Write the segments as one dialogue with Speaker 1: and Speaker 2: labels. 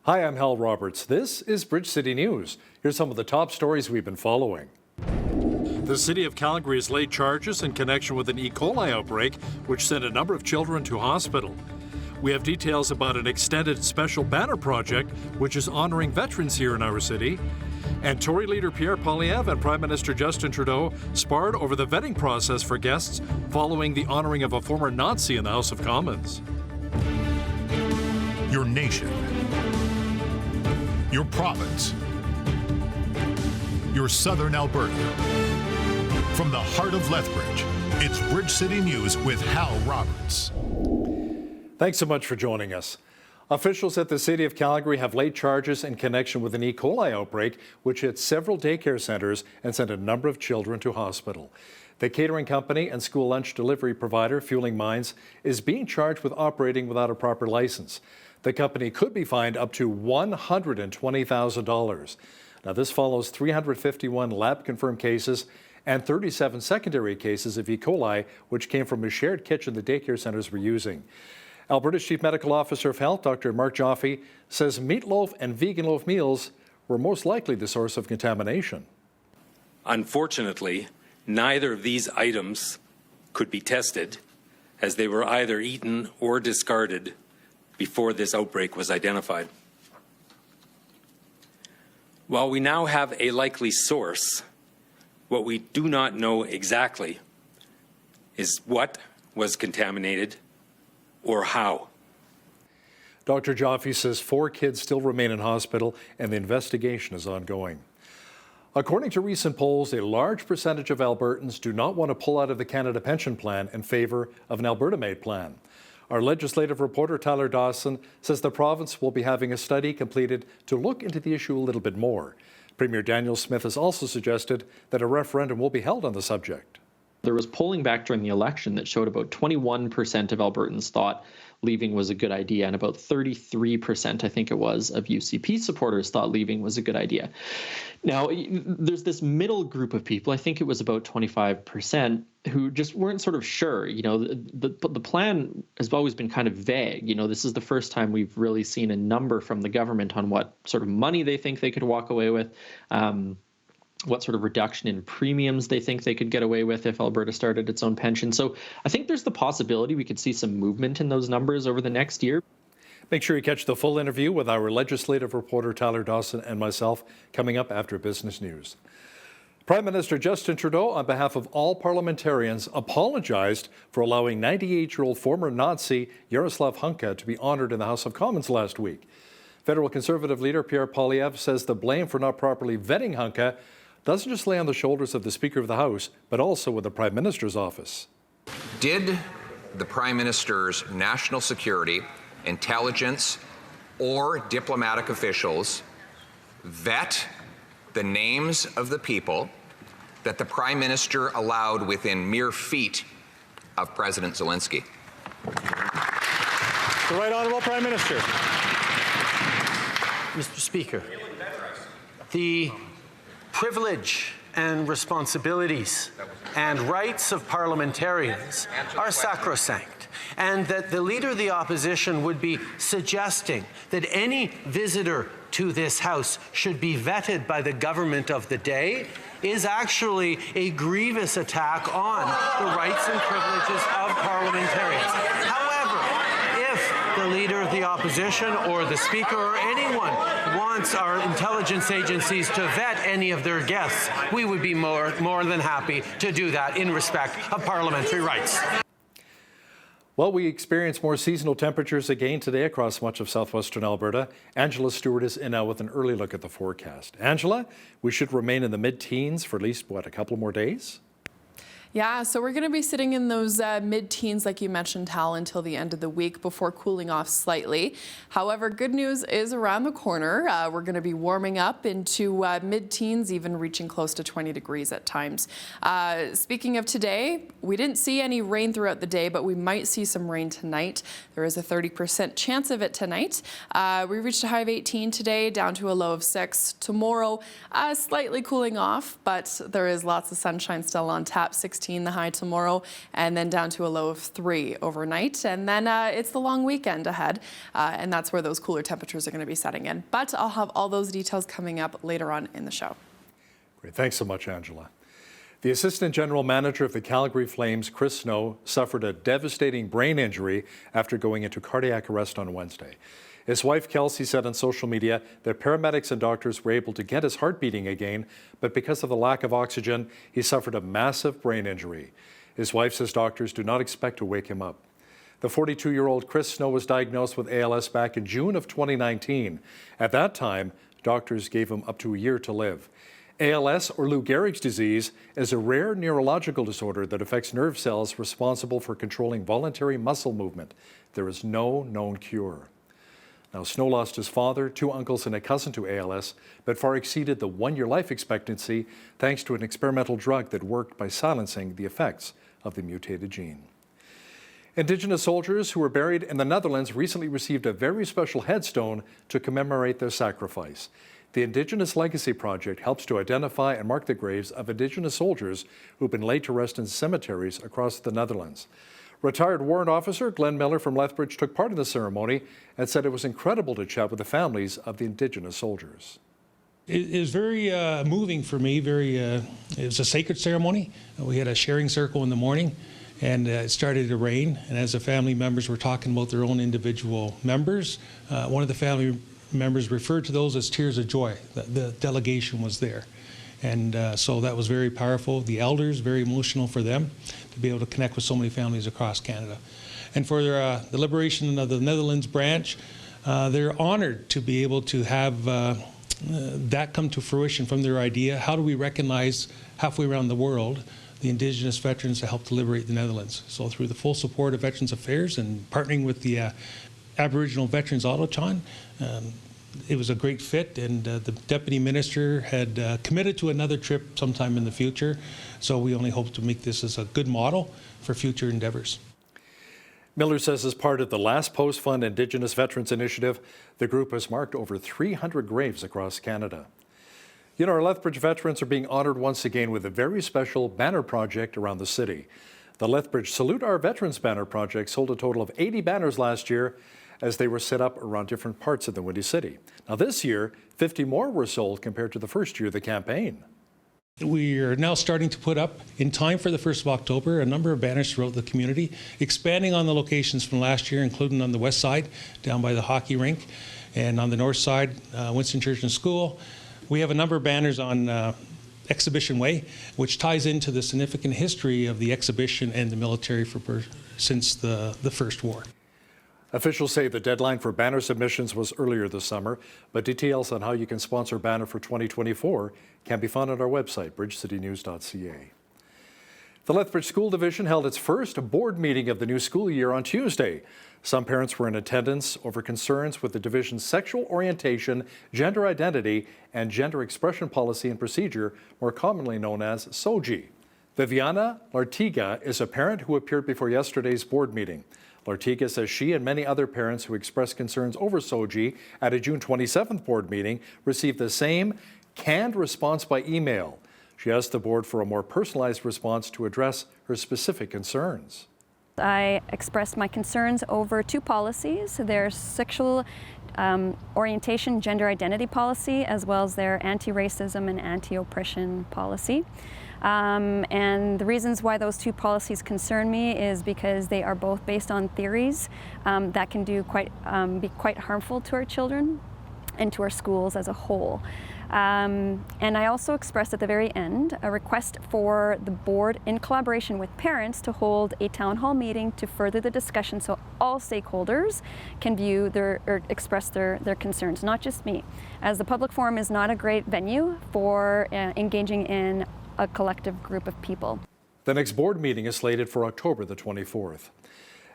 Speaker 1: Hi, I'm Hal Roberts. This is Bridge City News. Here's some of the top stories we've been following. The City of Calgary has laid charges in connection with an E. coli outbreak, which sent a number of children to hospital. We have details about an extended special banner project, which is honoring veterans here in our city. And Tory leader Pierre Poilievre and Prime Minister Justin Trudeau sparred over the vetting process for guests following the honoring of a former Nazi in the House of Commons.
Speaker 2: Your nation, your province, your southern Alberta. From the heart of Lethbridge, it's Bridge City News with Hal Roberts.
Speaker 1: Thanks so much for joining us. Officials at the City of Calgary have laid charges in connection with an E. coli outbreak, which hit several daycare centres and sent a number of children to hospital. The catering company and school lunch delivery provider, Fueling Minds, is being charged with operating without a proper license. The company could be fined up to $120,000. Now, this follows 351 lab-confirmed cases and 37 secondary cases of E. coli, which came from a shared kitchen the daycare centres were using. Alberta's Chief Medical Officer of Health, Dr. Mark Joffe, says meatloaf and vegan loaf meals were most likely the source of contamination.
Speaker 3: Unfortunately, neither of these items could be tested, as they were either eaten or discarded before this outbreak was identified. While we now have a likely source, what we do not know exactly is what was contaminated or how.
Speaker 1: Dr. Joffe says 4 kids still remain in hospital and the investigation is ongoing. According to recent polls, a large percentage of Albertans do not want to pull out of the Canada Pension Plan in favour of an Alberta-made plan. Our legislative reporter Tyler Dawson says the province will be having a study completed to look into the issue a little bit more. Premier Daniel Smith has also suggested that a referendum will be held on the subject.
Speaker 4: There was polling back during the election that showed about 21% of Albertans thought leaving was a good idea, and about 33%, I think it was, of UCP supporters thought leaving was a good idea. Now, there's this middle group of people, I think it was about 25%, who just weren't sort of sure. You know, the plan has always been kind of vague. You know, this is the first time we've really seen a number from the government on what sort of money they think they could walk away with. What sort of reduction in premiums they think they could get away with if Alberta started its own pension. So I think there's the possibility we could see some movement in those numbers over the next year.
Speaker 1: Make sure you catch the full interview with our legislative reporter Tyler Dawson and myself coming up after Business News. Prime Minister Justin Trudeau, on behalf of all parliamentarians, apologized for allowing 98-year-old former Nazi Jaroslav Hunka to be honored in the House of Commons last week. Federal Conservative leader Pierre Poilievre says the blame for not properly vetting Hunka doesn't just lay on the shoulders of the Speaker of the House, but also with the Prime Minister's office.
Speaker 5: Did the Prime Minister's national security, intelligence, or diplomatic officials vet the names of the people that the Prime Minister allowed within mere feet of President Zelensky?
Speaker 6: The Right Honourable Prime Minister.
Speaker 7: Mr. Speaker, the privilege and responsibilities and rights of parliamentarians are sacrosanct, and that the Leader of the Opposition would be suggesting that any visitor to this House should be vetted by the government of the day is actually a grievous attack on the rights and privileges of parliamentarians. However, if the Leader of the Opposition or the Speaker or anyone wants our intelligence agencies to vet any of their guests, we would be more than happy to do that in respect of parliamentary rights.
Speaker 1: Well, we experienced more seasonal temperatures again today across much of southwestern Alberta. Angela Stewart is in now with an early look at the forecast. Angela, we should remain in the mid-teens for at least, what, a couple more days?
Speaker 8: Yeah, so we're going to be sitting in those mid-teens, like you mentioned, Hal, until the end of the week before cooling off slightly. However, good news is around the corner. We're going to be warming up into mid-teens, even reaching close to 20 degrees at times. Speaking of today, we didn't see any rain throughout the day, but we might see some rain tonight. There is a 30% chance of it tonight. We reached a high of 18 today, down to a low of 6. Tomorrow, slightly cooling off, but there is lots of sunshine still on tap. 60 16 the high tomorrow, and then down to a low of 3 overnight. And then it's the long weekend ahead, and that's where those cooler temperatures are going to be setting in. But I'll have all those details coming up later on in the show.
Speaker 1: Great. Thanks so much, Angela. The Assistant General Manager of the Calgary Flames, Chris Snow, suffered a devastating brain injury after going into cardiac arrest on Wednesday. His wife, Kelsey, said on social media that paramedics and doctors were able to get his heart beating again, but because of the lack of oxygen, he suffered a massive brain injury. His wife says doctors do not expect to wake him up. The 42-year-old Chris Snow was diagnosed with ALS back in June of 2019. At that time, doctors gave him up to a year to live. ALS, or Lou Gehrig's disease, is a rare neurological disorder that affects nerve cells responsible for controlling voluntary muscle movement. There is no known cure. Now, Snow lost his father, 2 uncles, and a cousin to ALS, but far exceeded the 1-year life expectancy thanks to an experimental drug that worked by silencing the effects of the mutated gene. Indigenous soldiers who were buried in the Netherlands recently received a very special headstone to commemorate their sacrifice. The Indigenous Legacy Project helps to identify and mark the graves of Indigenous soldiers who've been laid to rest in cemeteries across the Netherlands. Retired warrant officer Glenn Miller from Lethbridge took part in the ceremony and said it was incredible to chat with the families of the Indigenous soldiers.
Speaker 6: It is very moving for me. It was a sacred ceremony. We had a sharing circle in the morning, and it started to rain. And as the family members were talking about their own individual members, one of the family members referred to those as tears of joy. The delegation was there. And so that was very powerful. The elders, very emotional for them to be able to connect with so many families across Canada. And for the liberation of the Netherlands branch, they're honored to be able to have that come to fruition from their idea. How do we recognize halfway around the world the Indigenous veterans that helped to liberate the Netherlands? So through the full support of Veterans Affairs and partnering with the Aboriginal Veterans Autochon, it was a great fit, and the Deputy Minister had committed to another trip sometime in the future, so we only hope to make this as a good model for future endeavors.
Speaker 1: Miller says as part of the Last Post Fund Indigenous Veterans Initiative, the group has marked over 300 graves across Canada. You know, our Lethbridge veterans are being honored once again with a very special banner project around the city. The Lethbridge Salute Our Veterans banner project sold a total of 80 banners last year as they were set up around different parts of the Windy City. Now this year, 50 more were sold compared to the first year of the campaign.
Speaker 6: We are now starting to put up, in time for the 1st of October, a number of banners throughout the community, expanding on the locations from last year, including on the west side, down by the hockey rink, and on the north side, Winston Church and School. We have a number of banners on Exhibition Way, which ties into the significant history of the exhibition and the military since the First War.
Speaker 1: Officials say the deadline for banner submissions was earlier this summer, but details on how you can sponsor a banner for 2024 can be found on our website, bridgecitynews.ca. The Lethbridge School Division held its first board meeting of the new school year on Tuesday. Some parents were in attendance over concerns with the division's sexual orientation, gender identity, and gender expression policy and procedure, more commonly known as SOGI. Viviana Lartiga is a parent who appeared before yesterday's board meeting. Lartiga says she and many other parents who expressed concerns over SOGI at a June 27th board meeting received the same canned response by email. She asked the board for a more personalized response to address her specific concerns.
Speaker 9: I expressed my concerns over 2 policies, their sexual orientation, gender identity policy, as well as their anti-racism and anti-oppression policy. And the reasons why those 2 policies concern me is because they are both based on theories that can be quite harmful to our children and to our schools as a whole. And I also expressed at the very end a request for the board, in collaboration with parents, to hold a town hall meeting to further the discussion so all stakeholders can view or express their concerns, not just me, as the public forum is not a great venue for engaging in a collective group of people.
Speaker 1: The next board meeting is slated for October the 24th.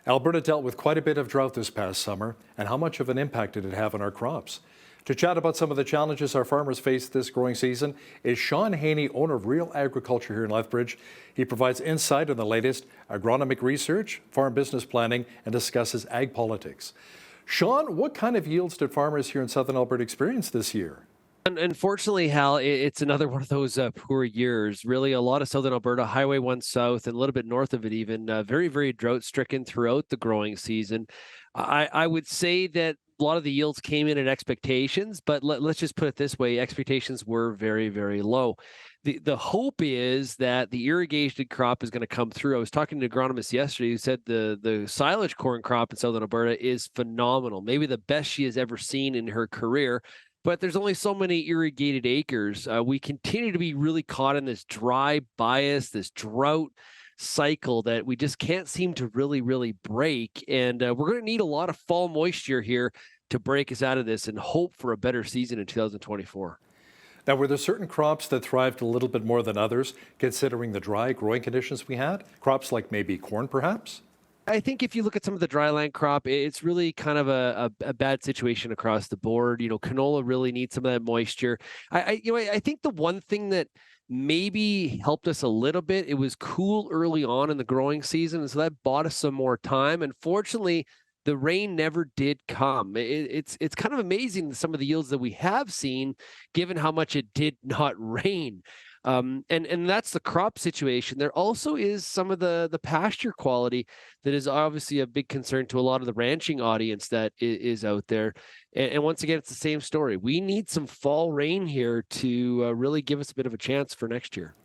Speaker 1: Alberta dealt with quite a bit of drought this past summer, and how much of an impact did it have on our crops? To chat about some of the challenges our farmers face this growing season is Sean Haney, owner of Real Agriculture here in Lethbridge. He provides insight on the latest agronomic research, farm business planning, and discusses ag politics. Sean, what kind of yields did farmers here in southern Alberta experience this year?
Speaker 10: Unfortunately, Hal, it's another one of those poor years. Really, a lot of southern Alberta, Highway 1 South, and a little bit north of it even, very, very drought-stricken throughout the growing season. I would say that a lot of the yields came in at expectations, but let's just put it this way. Expectations were very, very low. The hope is that the irrigated crop is going to come through. I was talking to an agronomist yesterday who said the silage corn crop in southern Alberta is phenomenal, maybe the best she has ever seen in her career. But there's only so many irrigated acres. We continue to be really caught in this dry bias, this drought cycle that we just can't seem to really break. And we're going to need a lot of fall moisture here to break us out of this and hope for a better season in 2024.
Speaker 1: Now, were there certain crops that thrived a little bit more than others, considering the dry growing conditions we had? Crops like maybe corn, perhaps?
Speaker 10: I think if you look at some of the dryland crop, it's really kind of a bad situation across the board. Canola really needs some of that moisture. I think the one thing that maybe helped us a little bit, it was cool early on in the growing season, and so that bought us some more time. Unfortunately, the rain never did come. It's kind of amazing some of the yields that we have seen, given how much it did not rain. And that's the crop situation. There also is some of the pasture quality that is obviously a big concern to a lot of the ranching audience that is out there. And once again, it's the same story. We need some fall rain here to really give us a bit of a chance for next year.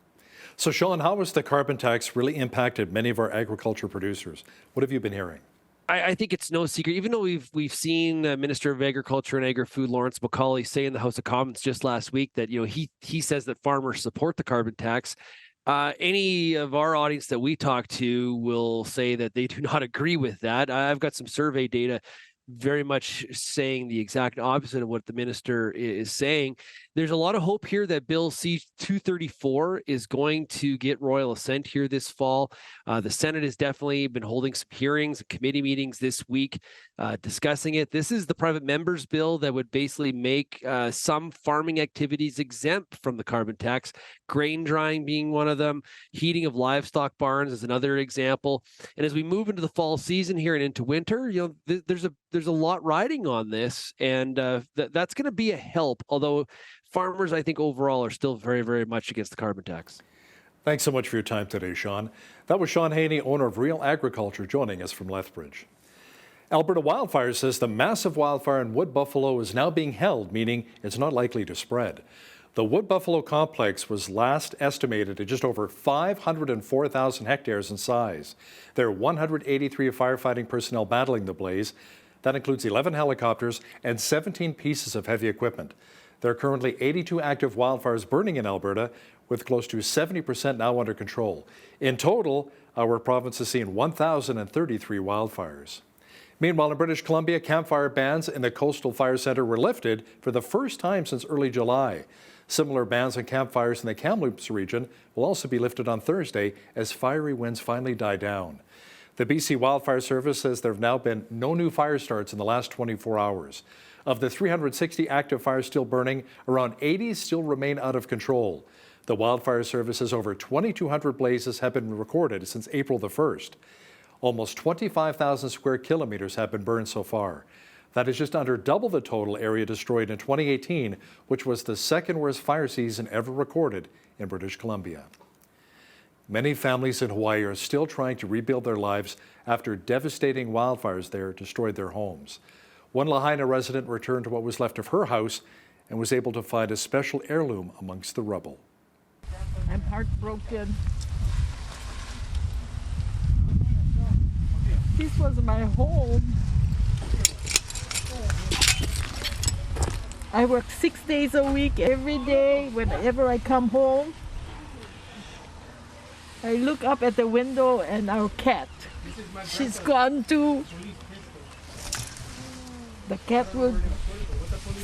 Speaker 1: So, Sean, how has the carbon tax really impacted many of our agriculture producers? What have you been hearing?
Speaker 10: I think it's no secret, even though we've seen Minister of Agriculture and Agri-Food Lawrence Macaulay say in the House of Commons just last week that he says that farmers support the carbon tax. Any of our audience that we talk to will say that they do not agree with that. I've got some survey data very much saying the exact opposite of what the minister is saying. There's a lot of hope here that Bill C-234 is going to get royal assent here this fall. The Senate has definitely been holding some hearings and committee meetings this week discussing it. This is the private members bill that would basically make some farming activities exempt from the carbon tax, grain drying being one of them, heating of livestock barns is another example. And as we move into the fall season here and into winter, there's a lot riding on this, and that's going to be a help, although farmers, I think, overall are still very, very much against the carbon tax.
Speaker 1: Thanks so much for your time today, Sean. That was Sean Haney, owner of Real Agriculture, joining us from Lethbridge. Alberta Wildfire says the massive wildfire in Wood Buffalo is now being held, meaning it's not likely to spread. The Wood Buffalo complex was last estimated at just over 504,000 hectares in size. There are 183 firefighting personnel battling the blaze. That includes 11 helicopters and 17 pieces of heavy equipment. There are currently 82 active wildfires burning in Alberta, with close to 70% now under control. In total, our province has seen 1,033 wildfires. Meanwhile, in British Columbia, campfire bans in the Coastal Fire Centre were lifted for the first time since early July. Similar bans on campfires in the Kamloops region will also be lifted on Thursday as fiery winds finally die down. The BC Wildfire Service says there have now been no new fire starts in the last 24 hours. Of the 360 active fires still burning, around 80 still remain out of control. The Wildfire Service says over 2,200 blazes have been recorded since April the 1st. Almost 25,000 square kilometers have been burned so far. That is just under double the total area destroyed in 2018, which was the second worst fire season ever recorded in British Columbia. Many families in Hawaii are still trying to rebuild their lives after devastating wildfires there destroyed their homes. One Lahaina resident returned to what was left of her house and was able to find a special heirloom amongst the rubble.
Speaker 11: I'm heartbroken. This was my home. I work 6 days a week, every day, whenever I come home. I look up at the window and our cat, she's gone too. The cat would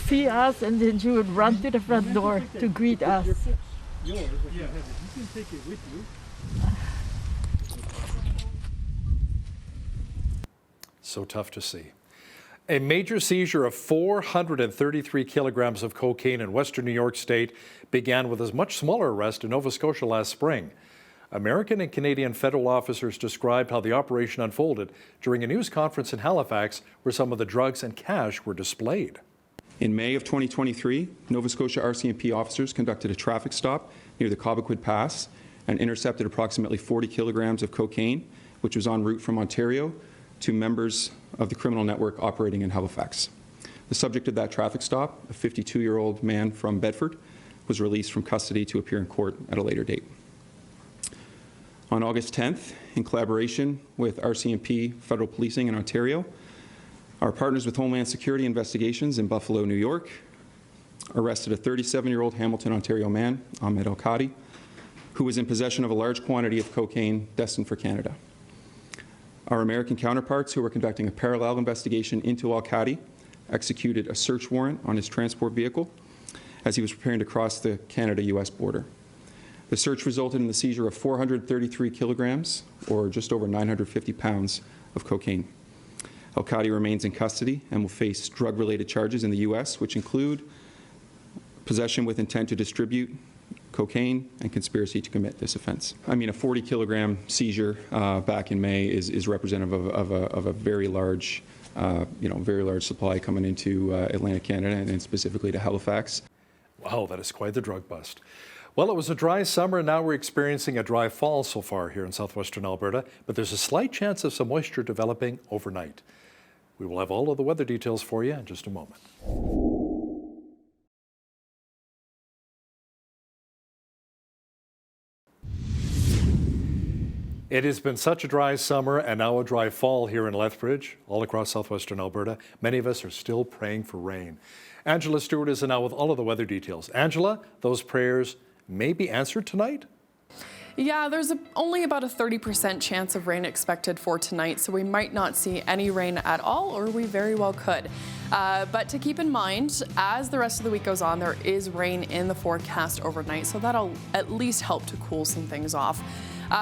Speaker 11: see us and then she would run to the front door to greet us.
Speaker 1: So tough to see. A major seizure of 433 kilograms of cocaine in western New York State began with a much smaller arrest in Nova Scotia last spring. American and Canadian federal officers described how the operation unfolded during a news conference in Halifax where some of the drugs and cash were displayed.
Speaker 12: In May of 2023, Nova Scotia RCMP officers conducted a traffic stop near the Cobequid Pass and intercepted approximately 40 kilograms of cocaine, which was en route from Ontario to members of the criminal network operating in Halifax. The subject of that traffic stop, a 52-year-old man from Bedford, was released from custody to appear in court at a later date. On August 10th, in collaboration with RCMP Federal Policing in Ontario, our partners with Homeland Security Investigations in Buffalo, New York, arrested a 37-year-old Hamilton, Ontario man, Ahmed Al-Qadi, who was in possession of a large quantity of cocaine destined for Canada. Our American counterparts, who were conducting a parallel investigation into Al-Qadi, executed a search warrant on his transport vehicle as he was preparing to cross the Canada-US border. The search resulted in the seizure of 433 kilograms, or just over 950 pounds, of cocaine. Al-Qadi remains in custody and will face drug-related charges in the U.S., which include possession with intent to distribute cocaine and conspiracy to commit this offense. I mean, a 40-kilogram seizure back in May is representative of a very large, very large supply coming into Atlantic Canada and specifically to Halifax.
Speaker 1: Wow, that is quite the drug bust. Well, it was a dry summer, and now we're experiencing a dry fall so far here in southwestern Alberta, but there's a slight chance of some moisture developing overnight. We will have all of the weather details for you in just a moment. It has been such a dry summer and now a dry fall here in Lethbridge, all across southwestern Alberta. Many of us are still praying for rain. Angela Stewart is now with all of the weather details. Angela, those prayers may be answered tonight?
Speaker 8: Yeah, there's only about a 30% chance of rain expected for tonight, so we might not see any rain at all, or we very well could. But to keep in mind, as the rest of the week goes on, there is rain in the forecast overnight, so that'll at least help to cool some things off.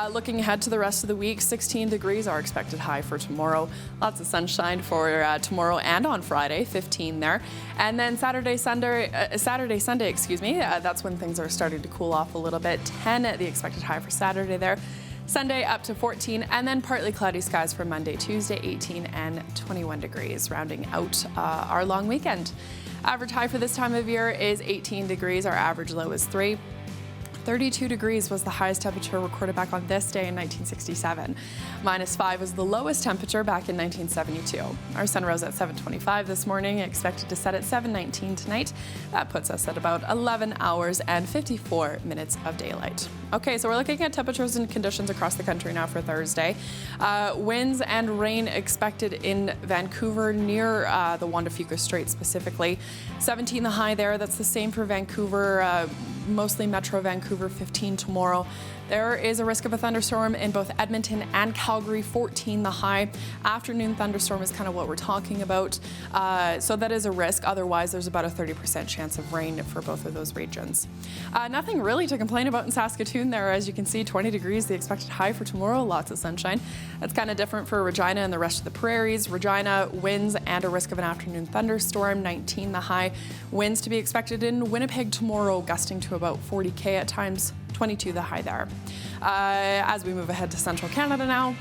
Speaker 8: Looking ahead to the rest of the week, 16 degrees are expected high for tomorrow. Lots of sunshine for tomorrow and on Friday, 15 there. And then Saturday, Sunday, that's when things are starting to cool off a little bit. 10 the expected high for Saturday there. Sunday up to 14, and then partly cloudy skies for Monday, Tuesday, 18 and 21 degrees, rounding out our long weekend. Average high for this time of year is 18 degrees. Our average low is 3. 32 degrees was the highest temperature recorded back on this day in 1967. -5 was the lowest temperature back in 1972. Our sun rose at 7:25 this morning, expected to set at 7:19 tonight. That puts us at about 11 hours and 54 minutes of daylight. Okay, so we're looking at temperatures and conditions across the country now for Thursday. Winds and rain expected in Vancouver near the Juan de Fuca Strait specifically. 17 the high there. That's the same for Vancouver, mostly Metro Vancouver, 15 tomorrow. There is a risk of a thunderstorm in both Edmonton and Calgary, 14 the high. Afternoon thunderstorm is kind of what we're talking about. So that is a risk. Otherwise, there's about a 30% chance of rain for both of those regions. Nothing really to complain about in Saskatoon there. As you can see, 20 degrees, the expected high for tomorrow, lots of sunshine. That's kind of different for Regina and the rest of the prairies. Regina, winds and a risk of an afternoon thunderstorm, 19 the high. Winds to be expected in Winnipeg tomorrow, gusting to about 40 at times. 22 the high there. As we move ahead to central Canada now,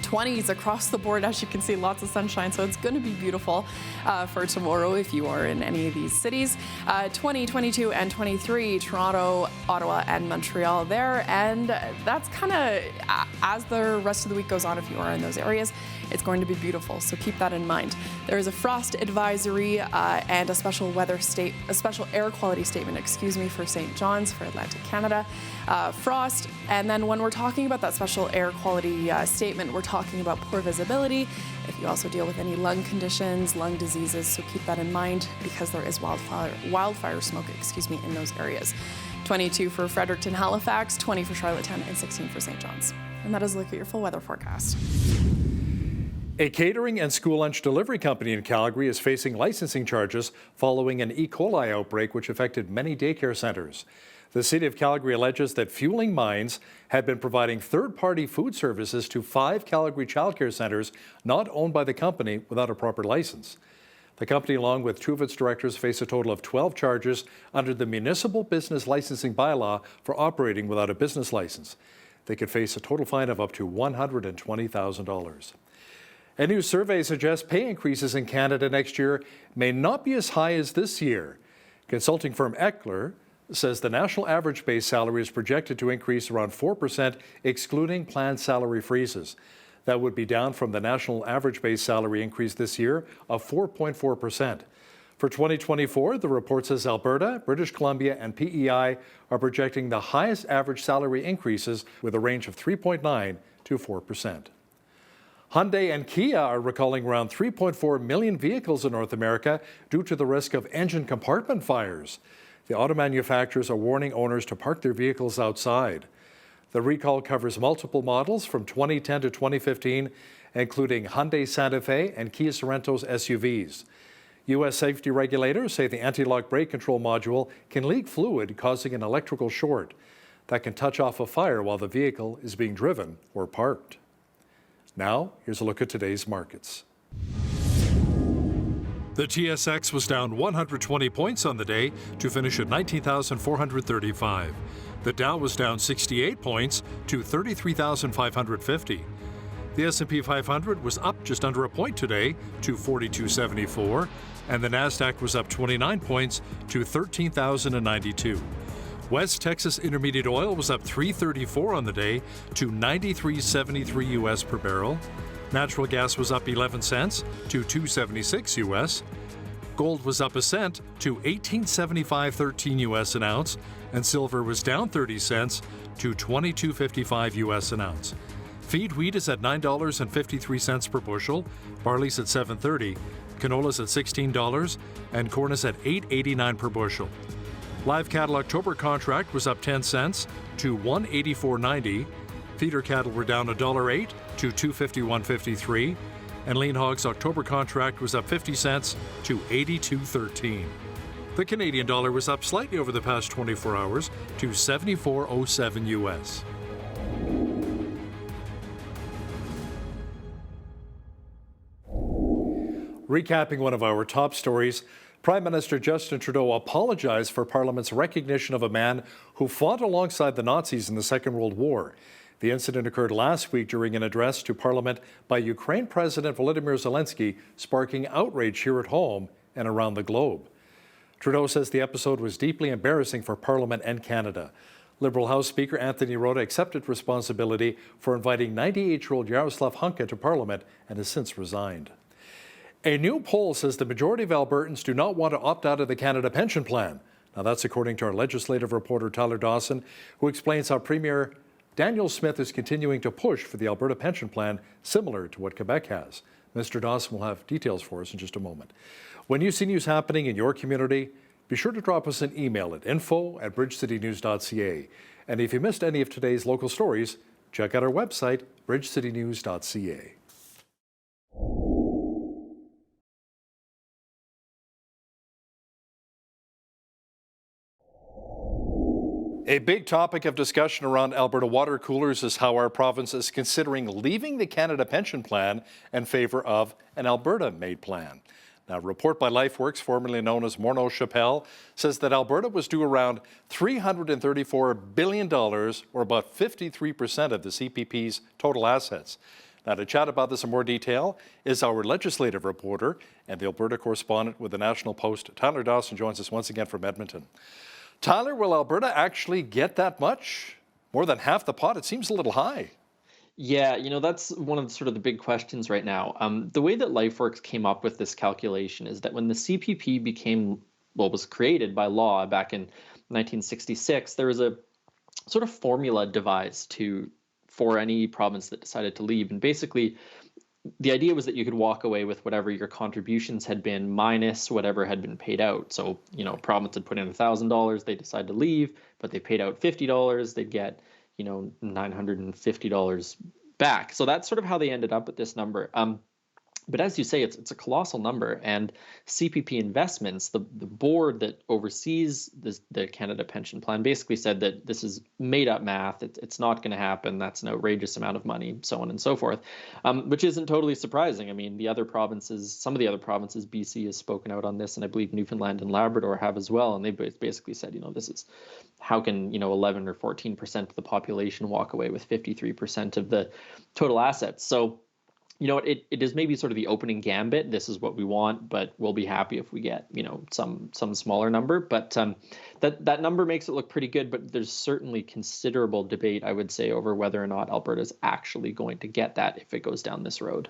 Speaker 8: 20s across the board. As you can see, lots of sunshine, so it's going to be beautiful for tomorrow if you are in any of these cities. 20, 22, and 23, Toronto, Ottawa, and Montreal there. And that's kind of, as the rest of the week goes on, if you are in those areas, it's going to be beautiful, so keep that in mind. There is a frost advisory and a special air quality statement, for St. John's for Atlantic Canada. Frost, and then when we're talking about that special air quality statement, we're talking about poor visibility. If you also deal with any lung conditions, lung diseases, so keep that in mind because there is wildfire smoke, in those areas. 22 for Fredericton, Halifax, 20 for Charlottetown, and 16 for St. John's. And that is a look at your full weather forecast.
Speaker 1: A catering and school lunch delivery company in Calgary is facing licensing charges following an E. coli outbreak which affected many daycare centres. The City of Calgary alleges that Fueling Minds had been providing third-party food services to 5 Calgary childcare centres not owned by the company without a proper license. The company, along with 2 of its directors, face a total of 12 charges under the Municipal Business Licensing Bylaw for operating without a business license. They could face a total fine of up to $120,000. A new survey suggests pay increases in Canada next year may not be as high as this year. Consulting firm Eckler says the national average base salary is projected to increase around 4%, excluding planned salary freezes. That would be down from the national average base salary increase this year of 4.4%. For 2024, the report says Alberta, British Columbia, and PEI are projecting the highest average salary increases with a range of 3.9 to 4%. Hyundai and Kia are recalling around 3.4 million vehicles in North America due to the risk of engine compartment fires. The auto manufacturers are warning owners to park their vehicles outside. The recall covers multiple models from 2010 to 2015, including Hyundai Santa Fe and Kia Sorrento's SUVs. U.S. safety regulators say the anti-lock brake control module can leak fluid, causing an electrical short that can touch off a fire while the vehicle is being driven or parked. Now, here's a look at today's markets. The TSX was down 120 points on the day to finish at 19,435. The Dow was down 68 points to 33,550. The S&P 500 was up just under a point today to 4274, and the Nasdaq was up 29 points to 13,092. West Texas Intermediate Oil was up $3.34 on the day to $93.73 U.S. per barrel. Natural gas was up 11 cents to $2.76 U.S. Gold was up a cent to $18.75.13 U.S. an ounce, and silver was down 30 cents to $22.55 U.S. an ounce. Feed wheat is at $9.53 per bushel, barley's at $7.30, canola's at $16, and corn is at $8.89 per bushel. Live cattle October contract was up 10 cents to $184.90. Feeder cattle were down $1.08 to $251.53, and lean hogs October contract was up 50 cents to $82.13. The Canadian dollar was up slightly over the past 24 hours to 74.07 U.S. Recapping one of our top stories, Prime Minister Justin Trudeau apologized for Parliament's recognition of a man who fought alongside the Nazis in the Second World War. The incident occurred last week during an address to Parliament by Ukraine President Volodymyr Zelensky, sparking outrage here at home and around the globe. Trudeau says the episode was deeply embarrassing for Parliament and Canada. Liberal House Speaker Anthony Rota accepted responsibility for inviting 98-year-old Yaroslav Hunka to Parliament and has since resigned. A new poll says the majority of Albertans do not want to opt out of the Canada Pension Plan. Now, that's according to our legislative reporter Tyler Dawson, who explains how Premier Daniel Smith is continuing to push for the Alberta Pension Plan, similar to what Quebec has. Mr. Dawson will have details for us in just a moment. When you see news happening in your community, be sure to drop us an email at info@bridgecitynews.ca. And if you missed any of today's local stories, check out our website, bridgecitynews.ca. A big topic of discussion around Alberta water coolers is how our province is considering leaving the Canada Pension Plan in favour of an Alberta-made plan. Now, a report by LifeWorks, formerly known as Morneau Chappelle, says that Alberta was due around $334 billion, or about 53% of the CPP's total assets. Now, to chat about this in more detail is our legislative reporter and the Alberta correspondent with the National Post. Tyler Dawson joins us once again from Edmonton. Tyler, will Alberta actually get that much? More than half the pot? It seems a little high.
Speaker 4: Yeah, that's one of the big questions right now. The way that LifeWorks came up with this calculation is that when the CPP was created by law back in 1966, there was a sort of formula devised for any province that decided to leave. And basically, the idea was that you could walk away with whatever your contributions had been minus whatever had been paid out. So, province had put in $1,000, they decide to leave, but they paid out $50, they'd get, $950 back. So that's sort of how they ended up with this number. But as you say, it's a colossal number, and CPP Investments, the board that oversees the Canada Pension Plan, basically said that this is made up math. It's not going to happen. That's an outrageous amount of money, so on and so forth, which isn't totally surprising. I mean, some of the other provinces, BC has spoken out on this, and I believe Newfoundland and Labrador have as well. And they basically said, this is how can 11 or 14% of the population walk away with 53% of the total assets? So it is maybe sort of the opening gambit. This is what we want, but we'll be happy if we get, some smaller number. But that number makes it look pretty good. But there's certainly considerable debate, I would say, over whether or not Alberta is actually going to get that if it goes down this road.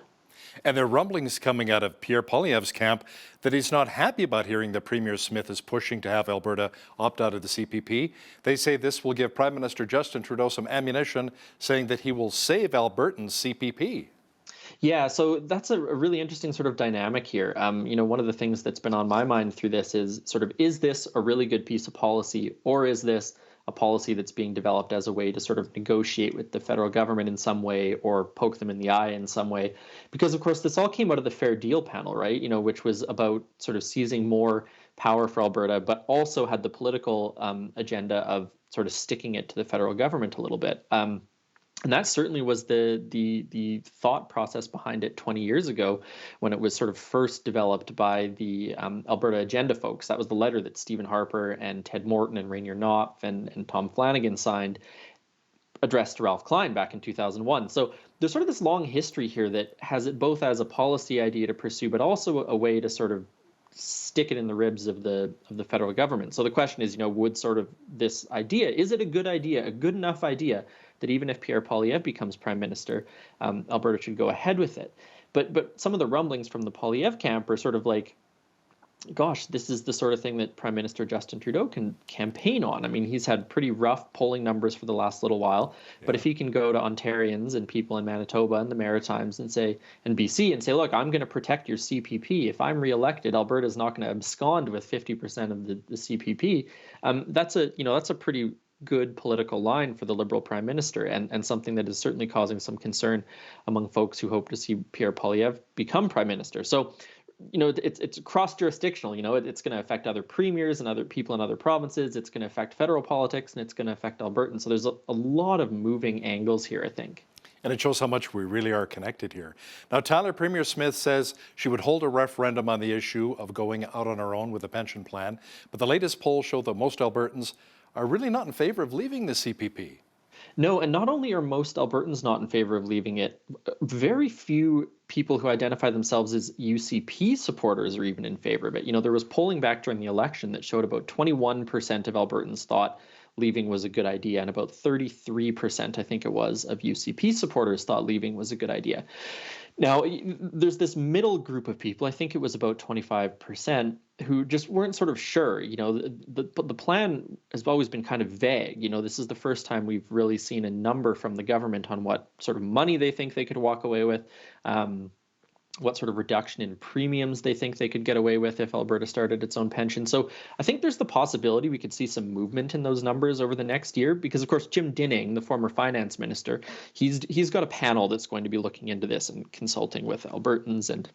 Speaker 1: And there are rumblings coming out of Pierre Poilievre's camp that he's not happy about hearing that Premier Smith is pushing to have Alberta opt out of the CPP. They say this will give Prime Minister Justin Trudeau some ammunition, saying that he will save Albertans' CPP.
Speaker 4: Yeah, so that's a really interesting sort of dynamic here. One of the things that's been on my mind through this is is this a really good piece of policy, or is this a policy that's being developed as a way to sort of negotiate with the federal government in some way or poke them in the eye in some way? Because, of course, this all came out of the Fair Deal panel, right? Which was about sort of seizing more power for Alberta, but also had the political agenda of sort of sticking it to the federal government a little bit. And that certainly was the thought process behind it 20 years ago when it was sort of first developed by the Alberta Agenda folks. That was the letter that Stephen Harper and Ted Morton and Rainier Knopf and Tom Flanagan signed, addressed to Ralph Klein back in 2001. So there's sort of this long history here that has it both as a policy idea to pursue, but also a way to sort of stick it in the ribs of the federal government. So the question is, would sort of this idea, is it a good idea, a good enough idea that even if Pierre Poilievre becomes prime minister, Alberta should go ahead with it? But some of the rumblings from the Poilievre camp are sort of like, gosh, this is the sort of thing that Prime Minister Justin Trudeau can campaign on. I mean, he's had pretty rough polling numbers for the last little while, but if he can go to Ontarians and people in Manitoba and the Maritimes and BC and say, look, I'm going to protect your CPP. If I'm reelected, Alberta's not going to abscond with 50% of the CPP. That's a pretty good political line for the Liberal Prime Minister, and something that is certainly causing some concern among folks who hope to see Pierre Poilievre become Prime Minister. So, it's cross-jurisdictional. It's going to affect other premiers and other people in other provinces. It's going to affect federal politics, and it's going to affect Albertans. So there's a lot of moving angles here, I think.
Speaker 1: And it shows how much we really are connected here. Now, Tyler, Premier Smith says she would hold a referendum on the issue of going out on her own with a pension plan. But the latest polls show that most Albertans are really not in favor of leaving the CPP.
Speaker 4: No, and not only are most Albertans not in favor of leaving it, very few people who identify themselves as UCP supporters are even in favor of it. There was polling back during the election that showed about 21% of Albertans thought leaving was a good idea, and about 33%, I think it was, of UCP supporters thought leaving was a good idea. Now, there's this middle group of people, I think it was about 25%, who just weren't sort of sure. The plan has always been kind of vague. This is the first time we've really seen a number from the government on what sort of money they think they could walk away with, what sort of reduction in premiums they think they could get away with if Alberta started its own pension. So I think there's the possibility we could see some movement in those numbers over the next year, because of course Jim Dinning, the former finance minister, he's got a panel that's going to be looking into this and consulting with Albertans, and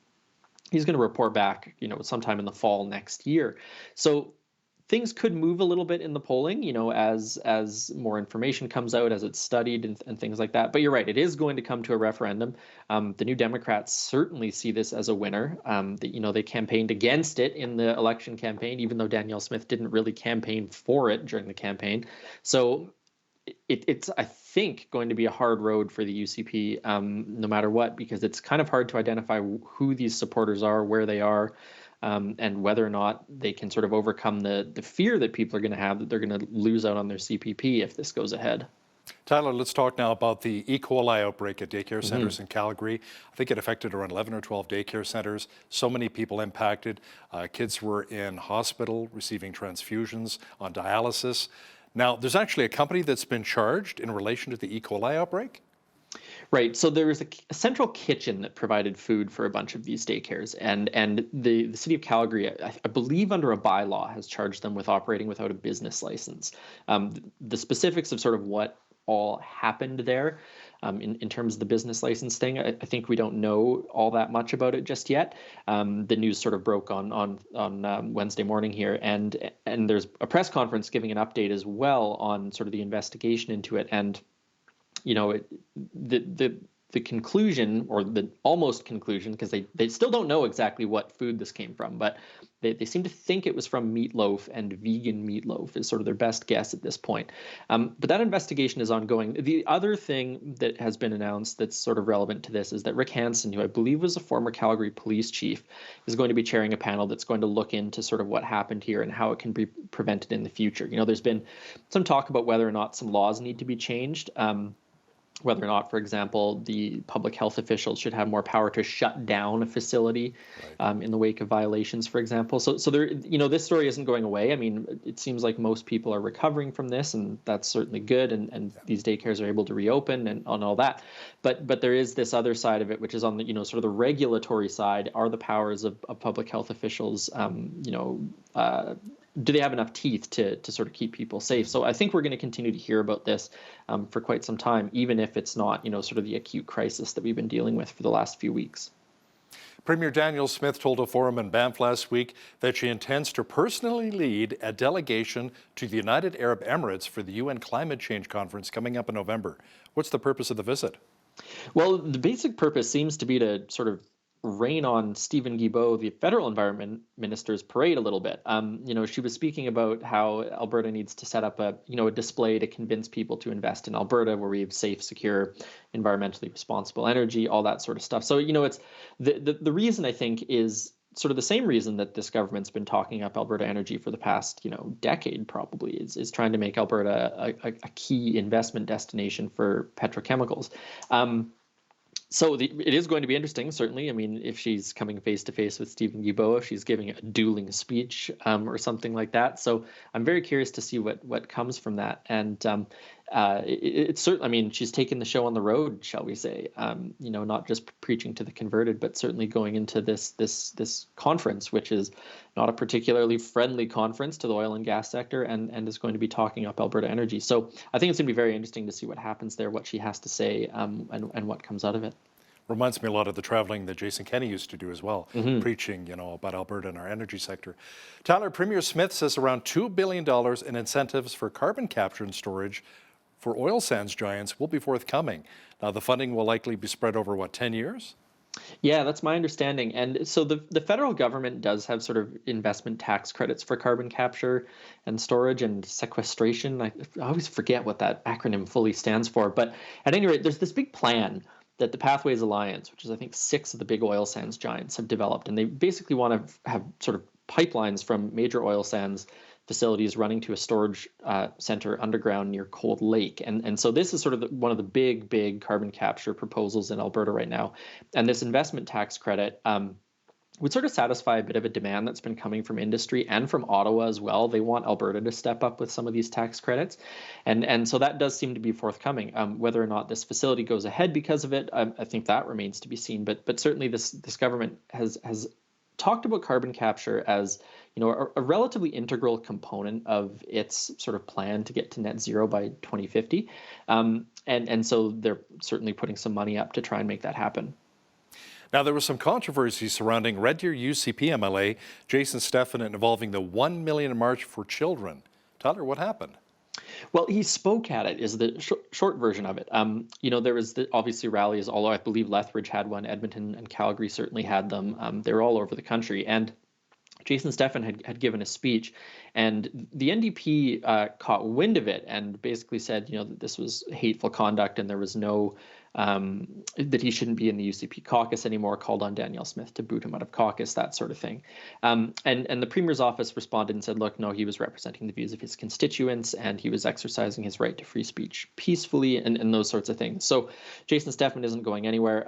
Speaker 4: he's going to report back, sometime in the fall next year. So things could move a little bit in the polling, as more information comes out, as it's studied and things like that. But you're right, it is going to come to a referendum. The New Democrats certainly see this as a winner. They campaigned against it in the election campaign, even though Danielle Smith didn't really campaign for it during the campaign. So it's, I think, going to be a hard road for the UCP, no matter what, because it's kind of hard to identify who these supporters are, where they are, and whether or not they can sort of overcome the fear that people are going to have that they're going to lose out on their CPP if this goes ahead.
Speaker 1: Tyler, let's talk now about the E. coli outbreak at daycare centers in Calgary. I think it affected around 11 or 12 daycare centers. So many people impacted. Kids were in hospital receiving transfusions, on dialysis. Now, there's actually a company that's been charged in relation to the E. coli outbreak?
Speaker 4: Right. So there was a central kitchen that provided food for a bunch of these daycares, and the city of Calgary, I believe under a bylaw, has charged them with operating without a business license. The specifics of sort of what all happened there in terms of the business license thing, I think we don't know all that much about it just yet. The news sort of broke on Wednesday morning here, and there's a press conference giving an update as well on sort of the investigation into it. And the the conclusion, or the almost conclusion, because they still don't know exactly what food this came from, but they seem to think it was from meatloaf, and vegan meatloaf is sort of their best guess at this point. But that investigation is ongoing. The other thing that has been announced that's sort of relevant to this is that Rick Hansen, who I believe was a former Calgary police chief, is going to be chairing a panel that's going to look into sort of what happened here and how it can be prevented in the future. There's been some talk about whether or not some laws need to be changed. Whether or not, for example, the public health officials should have more power to shut down a facility in the wake of violations, for example. So there, this story isn't going away. I mean, it seems like most people are recovering from this, and that's certainly good. And these daycares are able to reopen and on all that. But there is this other side of it, which is on the sort of the regulatory side. Are the powers of public health officials, do they have enough teeth to sort of keep people safe? So I think we're going to continue to hear about this for quite some time, even if it's not, sort of the acute crisis that we've been dealing with for the last few weeks.
Speaker 1: Premier Danielle Smith told a forum in Banff last week that she intends to personally lead a delegation to the United Arab Emirates for the UN Climate Change Conference coming up in November. What's the purpose of the visit?
Speaker 4: Well, the basic purpose seems to be to sort of rain on Stephen Guilbeault, the federal environment minister's parade a little bit. She was speaking about how Alberta needs to set up a display to convince people to invest in Alberta, where we have safe, secure, environmentally responsible energy, all that sort of stuff. So, it's the reason, I think, is sort of the same reason that this government's been talking up Alberta energy for the past, decade probably, is trying to make Alberta a key investment destination for petrochemicals. So it is going to be interesting, certainly. I mean, if she's coming face to face with Stephen Guilbeault, if she's giving a dueling speech or something like that. So I'm very curious to see what comes from that. And it's certainly, I mean, she's taken the show on the road, shall we say? Not just preaching to the converted, but certainly going into this conference, which is not a particularly friendly conference to the oil and gas sector, and is going to be talking up Alberta energy. So I think it's going to be very interesting to see what happens there, what she has to say, and what comes out of it.
Speaker 1: Reminds me a lot of the traveling that Jason Kenney used to do as well, preaching, about Alberta and our energy sector. Tyler, Premier Smith says around $2 billion in incentives for carbon capture and storage for oil sands giants will be forthcoming. Now, the funding will likely be spread over, 10 years?
Speaker 4: Yeah, that's my understanding. And so the federal government does have sort of investment tax credits for carbon capture and storage and sequestration. I always forget what that acronym fully stands for. But at any rate, there's this big plan that the Pathways Alliance, which is, I think, 6 of the big oil sands giants, have developed. And they basically want to have sort of pipelines from major oil sands facilities running to a storage center underground near Cold Lake. And so this is sort of one of the big carbon capture proposals in Alberta right now. And this investment tax credit would sort of satisfy a bit of a demand that's been coming from industry and from Ottawa as well. They want Alberta to step up with some of these tax credits. And so that does seem to be forthcoming. Whether or not this facility goes ahead because of it, I think that remains to be seen. But certainly this government has talked about carbon capture as a relatively integral component of its sort of plan to get to net zero by 2050. And so they're certainly putting some money up to try and make that happen.
Speaker 1: Now, there was some controversy surrounding Red Deer UCP MLA Jason Steffen involving the 1 Million March for Children. Tyler, what happened?
Speaker 4: Well, he spoke at it is the short version of it. There was obviously rallies, although I believe Lethbridge had one, Edmonton and Calgary certainly had them. They were all over the country. And Jason Steffen had given a speech, and the NDP caught wind of it and basically said, that this was hateful conduct and there was no that he shouldn't be in the UCP caucus anymore, called on Danielle Smith to boot him out of caucus, that sort of thing. And the Premier's office responded and said, look, no, he was representing the views of his constituents and he was exercising his right to free speech peacefully and those sorts of things. So Jason Steffen isn't going anywhere,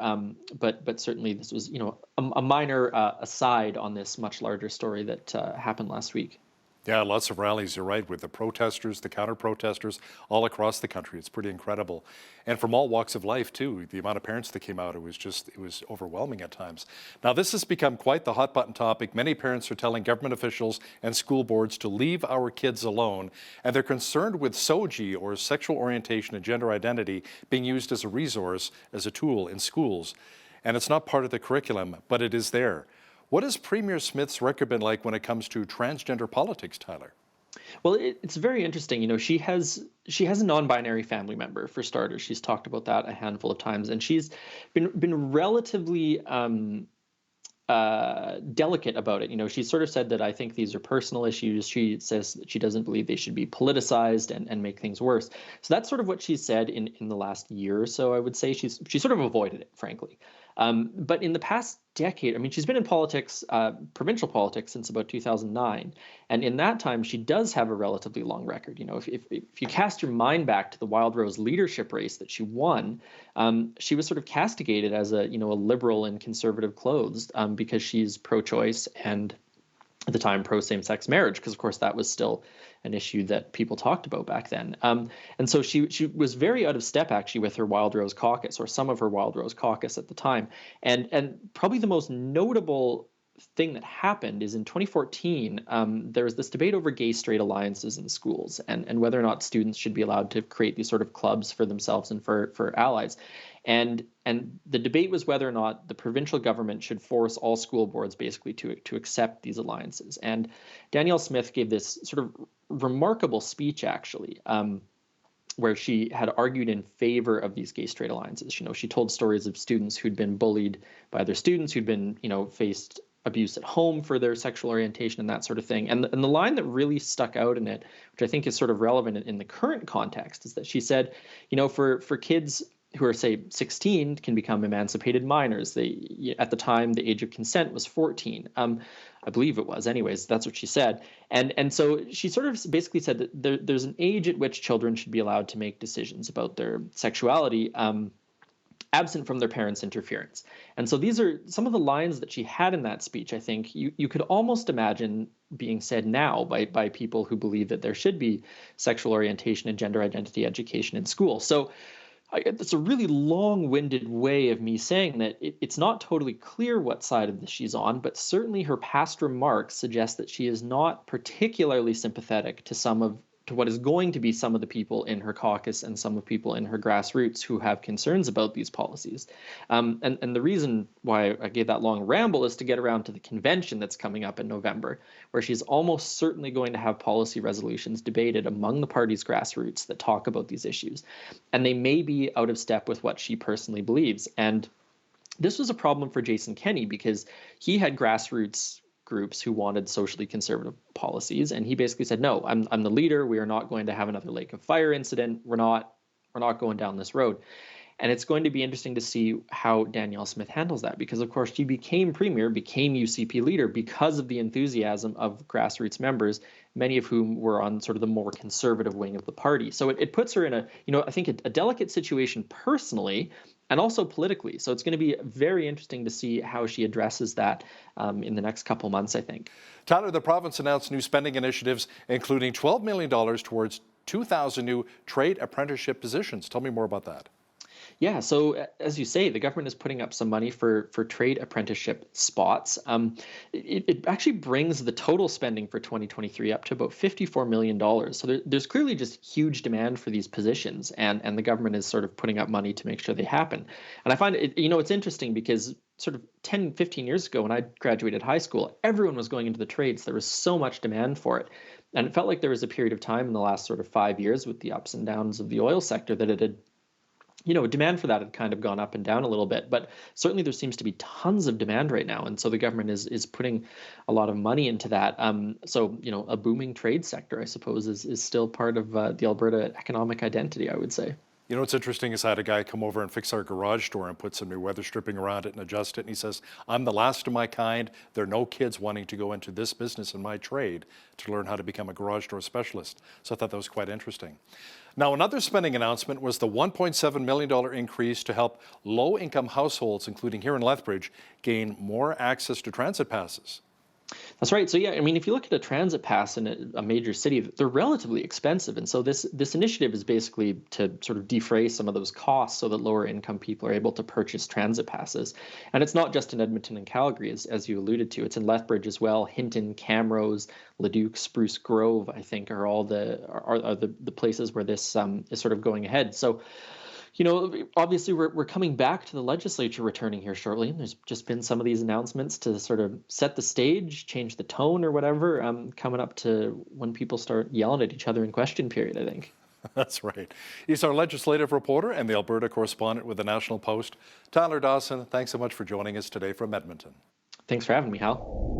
Speaker 4: but certainly this was, a minor aside on this much larger story that happened last week.
Speaker 1: Yeah, lots of rallies, you're right, with the protesters, the counter-protesters, all across the country. It's pretty incredible. And from all walks of life, too. The amount of parents that came out, it was overwhelming at times. Now, this has become quite the hot-button topic. Many parents are telling government officials and school boards to leave our kids alone, and they're concerned with SOGI, or sexual orientation and gender identity, being used as a resource, as a tool in schools. And it's not part of the curriculum, but it is there. What has Premier Smith's record been like when it comes to transgender politics, Tyler?
Speaker 4: Well, it's very interesting. She has a non-binary family member, for starters. She's talked about that a handful of times, and she's been relatively delicate about it. She sort of said that I think these are personal issues. She says that she doesn't believe they should be politicized and make things worse. So that's sort of what she said in the last year or so. I would say she sort of avoided it, frankly. But in the past decade, I mean, she's been in politics, provincial politics, since about 2009. And in that time, she does have a relatively long record. If you cast your mind back to the Wildrose leadership race that she won, she was sort of castigated as a liberal in conservative clothes because she's pro-choice and at the time pro same-sex marriage, because of course that was still an issue that people talked about back then. And so she was very out of step actually with her Wildrose caucus, or some of her Wildrose caucus at the time. And probably the most notable thing that happened is in 2014, there was this debate over gay-straight alliances in schools and whether or not students should be allowed to create these sort of clubs for themselves and for allies. And the debate was whether or not the provincial government should force all school boards basically to accept these alliances. And Danielle Smith gave this sort of remarkable speech, actually, where she had argued in favor of these gay-straight alliances. She told stories of students who'd been bullied by other students, who'd been, faced abuse at home for their sexual orientation and that sort of thing. And the line that really stuck out in it, which I think is sort of relevant in the current context, is that she said, for kids who are, say, 16 can become emancipated minors. At the time, the age of consent was 14. I believe it was. Anyways, that's what she said. And so she sort of basically said that there's an age at which children should be allowed to make decisions about their sexuality, absent from their parents' interference. And so these are some of the lines that she had in that speech. I think you could almost imagine being said now by people who believe that there should be sexual orientation and gender identity education in school. So it's a really long-winded way of me saying that it's not totally clear what side of this she's on, but certainly her past remarks suggest that she is not particularly sympathetic to what is going to be some of the people in her caucus and some of the people in her grassroots who have concerns about these policies. And the reason why I gave that long ramble is to get around to the convention that's coming up in November, where she's almost certainly going to have policy resolutions debated among the party's grassroots that talk about these issues. And they may be out of step with what she personally believes. And this was a problem for Jason Kenney because he had grassroots groups who wanted socially conservative policies, and he basically said, no, I'm the leader. We are not going to have another Lake of Fire incident. We're not going down this road. And it's going to be interesting to see how Danielle Smith handles that, because of course she became premier, became UCP leader because of the enthusiasm of grassroots members, many of whom were on sort of the more conservative wing of the party. So it puts her in I think a delicate situation personally and also politically. So it's going to be very interesting to see how she addresses that in the next couple months, I think.
Speaker 1: Tyler, the province announced new spending initiatives, including $12 million towards 2,000 new trade apprenticeship positions. Tell me more about that.
Speaker 4: Yeah, so as you say, the government is putting up some money for trade apprenticeship spots. It actually brings the total spending for 2023 up to about $54 million. So there's clearly just huge demand for these positions, and the government is sort of putting up money to make sure they happen. And I find it's interesting because sort of 10, 15 years ago when I graduated high school, everyone was going into the trades. There was so much demand for it. And it felt like there was a period of time in the last sort of 5 years with the ups and downs of the oil sector that it had demand for that had kind of gone up and down a little bit, but certainly there seems to be tons of demand right now. And so the government is putting a lot of money into that. So a booming trade sector, I suppose, is still part of the Alberta economic identity, I would say.
Speaker 1: What's interesting is I had a guy come over and fix our garage door and put some new weather stripping around it and adjust it. And he says, I'm the last of my kind. There are no kids wanting to go into this business in my trade to learn how to become a garage door specialist. So I thought that was quite interesting. Now, another spending announcement was the $1.7 million increase to help low-income households, including here in Lethbridge, gain more access to transit passes.
Speaker 4: That's right. So, yeah, I mean, if you look at a transit pass in a major city, they're relatively expensive. And so this initiative is basically to sort of defray some of those costs so that lower income people are able to purchase transit passes. And it's not just in Edmonton and Calgary, as you alluded to. It's in Lethbridge as well. Hinton, Camrose, Leduc, Spruce Grove, I think, are all the places where this is sort of going ahead. So Obviously we're coming back to the legislature returning here shortly, and there's just been some of these announcements to sort of set the stage, change the tone or whatever, coming up to when people start yelling at each other in question period, I think.
Speaker 1: That's right. He's our legislative reporter and the Alberta correspondent with the National Post. Tyler Dawson, thanks so much for joining us today from Edmonton.
Speaker 4: Thanks for having me, Hal.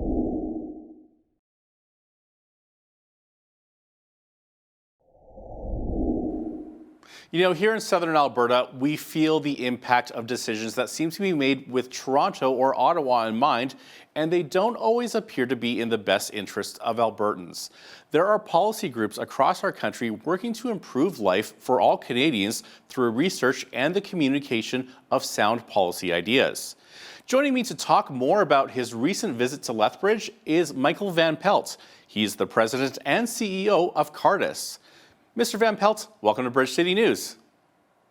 Speaker 13: Here in southern Alberta, we feel the impact of decisions that seem to be made with Toronto or Ottawa in mind, and they don't always appear to be in the best interest of Albertans. There are policy groups across our country working to improve life for all Canadians through research and the communication of sound policy ideas. Joining me to talk more about his recent visit to Lethbridge is Michael Van Pelt. He's the president and CEO of Cardis. Mr. Van Pelt, welcome to Bridge City News.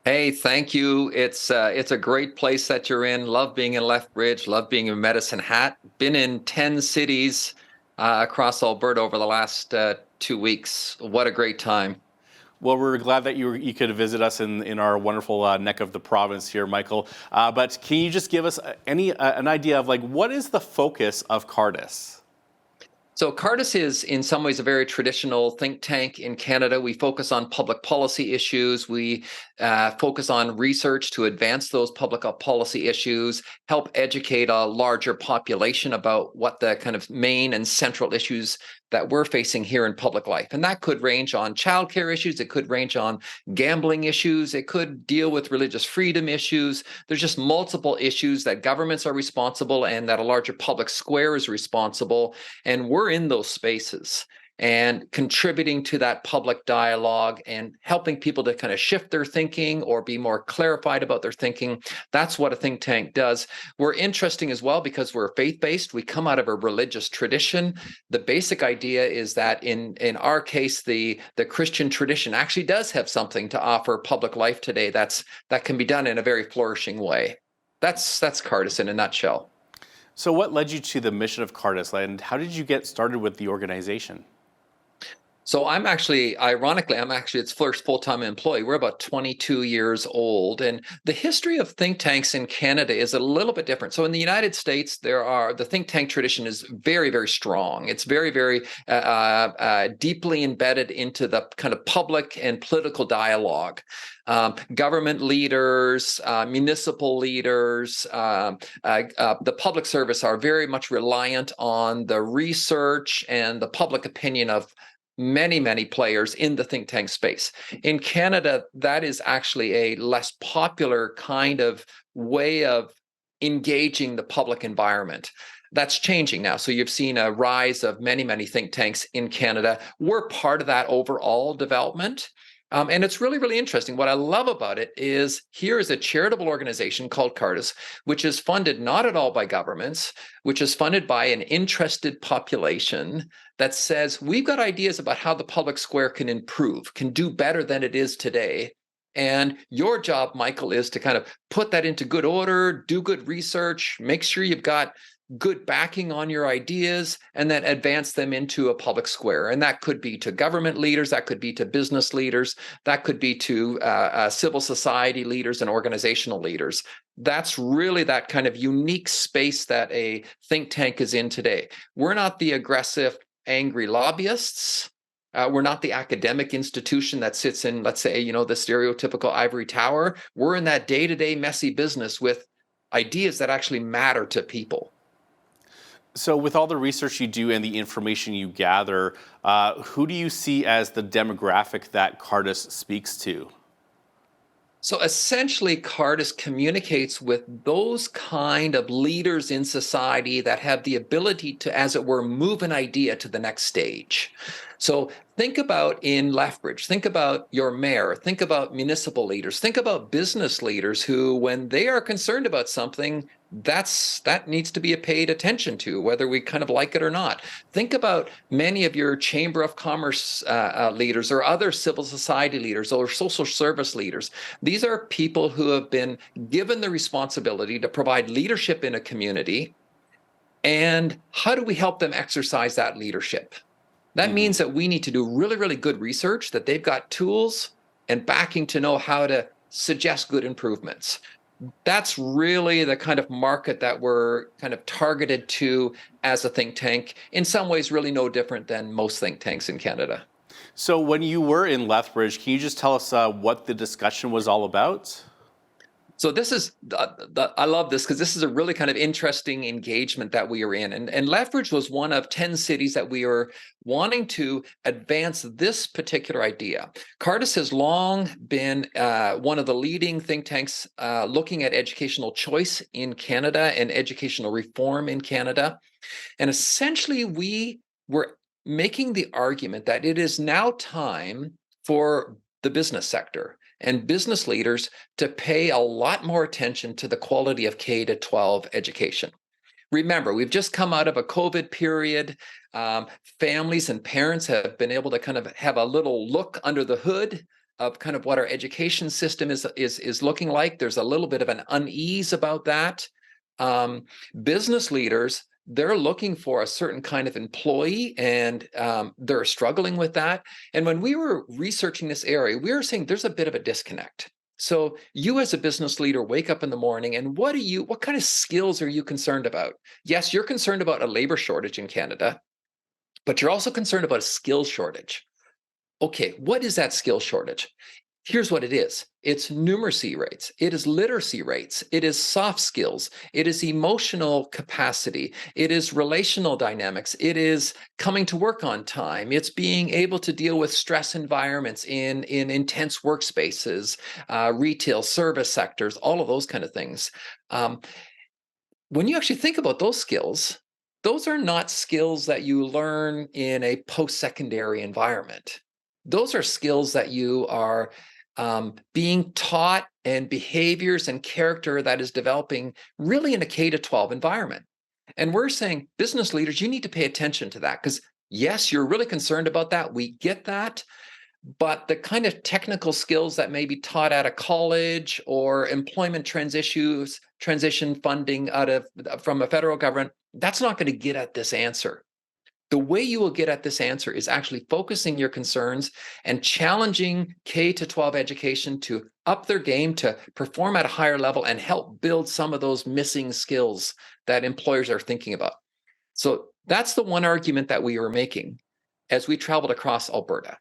Speaker 14: Hey, thank you. It's a great place that you're in. Love being in Lethbridge, love being in Medicine Hat. Been in 10 cities across Alberta over the last 2 weeks. What a great time.
Speaker 13: Well, we're glad that you could visit us in our wonderful neck of the province here, Michael. But can you just give us an idea of what is the focus of Cardis?
Speaker 14: So Cardis is in some ways a very traditional think tank in Canada. We focus on public policy issues. We focus on research to advance those public policy issues, help educate a larger population about what the kind of main and central issues that we're facing here in public life. And that could range on childcare issues. It could range on gambling issues. It could deal with religious freedom issues. There's just multiple issues that governments are responsible and that a larger public square is responsible. And we're in those spaces and contributing to that public dialogue and helping people to kind of shift their thinking or be more clarified about their thinking. That's what a think tank does. We're interesting as well because we're faith-based. We come out of a religious tradition. The basic idea is that in our case, the Christian tradition actually does have something to offer public life today that can be done in a very flourishing way. That's Cardis in a nutshell.
Speaker 13: So what led you to the mission of Cardis, and how did you get started with the organization?
Speaker 14: So ironically, I'm actually its first full-time employee. We're about 22 years old. And the history of think tanks in Canada is a little bit different. So in the United States, the think tank tradition is very, very strong. It's very, very deeply embedded into the kind of public and political dialogue. Government leaders, municipal leaders, the public service are very much reliant on the research and the public opinion of many, many players in the think tank space. In Canada, that is actually a less popular kind of way of engaging the public environment. That's changing now. So you've seen a rise of many, many think tanks in Canada. We're part of that overall development. And it's really, really interesting. What I love about it is here is a charitable organization called Cardis, which is funded not at all by governments, which is funded by an interested population that says, we've got ideas about how the public square can improve, can do better than it is today. And your job, Michael, is to kind of put that into good order, do good research, make sure you've got good backing on your ideas, and then advance them into a public square. And that could be to government leaders, that could be to business leaders, that could be to civil society leaders and organizational leaders. That's really that kind of unique space that a think tank is in today. We're not the aggressive, angry lobbyists. We're not the academic institution that sits in, let's say, the stereotypical ivory tower. We're in that day-to-day messy business with ideas that actually matter to people.
Speaker 13: So with all the research you do and the information you gather, who do you see as the demographic that Cardis speaks to?
Speaker 14: So essentially, Cardis communicates with those kind of leaders in society that have the ability to, as it were, move an idea to the next stage. So think about in Lethbridge, think about your mayor, think about municipal leaders, think about business leaders who, when they are concerned about something, that needs to be paid attention to, whether we kind of like it or not. Think about many of your Chamber of Commerce leaders or other civil society leaders or social service leaders. These are people who have been given the responsibility to provide leadership in a community. And how do we help them exercise that leadership? That means that we need to do really, really good research, that they've got tools and backing to know how to suggest good improvements. That's really the kind of market that we're kind of targeted to as a think tank, in some ways really no different than most think tanks in Canada.
Speaker 13: So when you were in Lethbridge, can you just tell us what the discussion was all about?
Speaker 14: So this is, I love this because this is a really kind of interesting engagement that we are in. And Lethbridge was one of 10 cities that we are wanting to advance this particular idea. Cardus has long been one of the leading think tanks looking at educational choice in Canada and educational reform in Canada. And essentially we were making the argument that it is now time for the business sector and business leaders to pay a lot more attention to the quality of K-12 education. Remember, we've just come out of a COVID period. Families and parents have been able to kind of have a little look under the hood of kind of what our education system is looking like. There's a little bit of an unease about that. Business leaders, they're looking for a certain kind of employee, and they're struggling with that. And when we were researching this area, we were saying there's a bit of a disconnect. So you as a business leader wake up in the morning, and what kind of skills are you concerned about? Yes, you're concerned about a labor shortage in Canada, but you're also concerned about a skills shortage. Okay, what is that skill shortage? Here's what it is. It's numeracy rates. It is literacy rates. It is soft skills. It is emotional capacity. It is relational dynamics. It is coming to work on time. It's being able to deal with stress environments in intense workspaces, retail, service sectors, all of those kind of things. When you actually think about those skills, those are not skills that you learn in a post-secondary environment. Those are skills that you are being taught, and behaviors and character that is developing really in a K-12 environment. And we're saying, business leaders, you need to pay attention to that, because yes, you're really concerned about that. We get that. But the kind of technical skills that may be taught at a college or employment transition funding from a federal government, that's not going to get at this answer. The way you will get at this answer is actually focusing your concerns and challenging K-12 education to up their game, to perform at a higher level and help build some of those missing skills that employers are thinking about. So that's the one argument that we were making as we traveled across Alberta.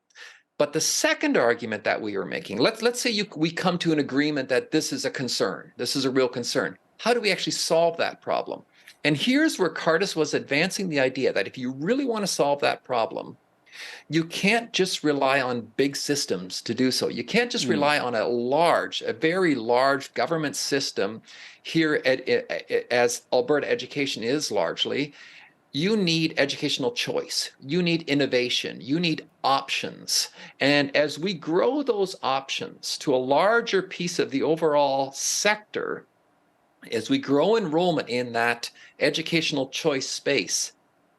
Speaker 14: But the second argument that we were making, let's say we come to an agreement that this is a concern, this is a real concern. How do we actually solve that problem? And here's where Cardus was advancing the idea that if you really want to solve that problem, you can't just rely on big systems to do so. You can't just rely on a very large government system here as Alberta education is largely. You need educational choice. You need innovation. You need options. And as we grow those options to a larger piece of the overall sector, as we grow enrollment in that educational choice space,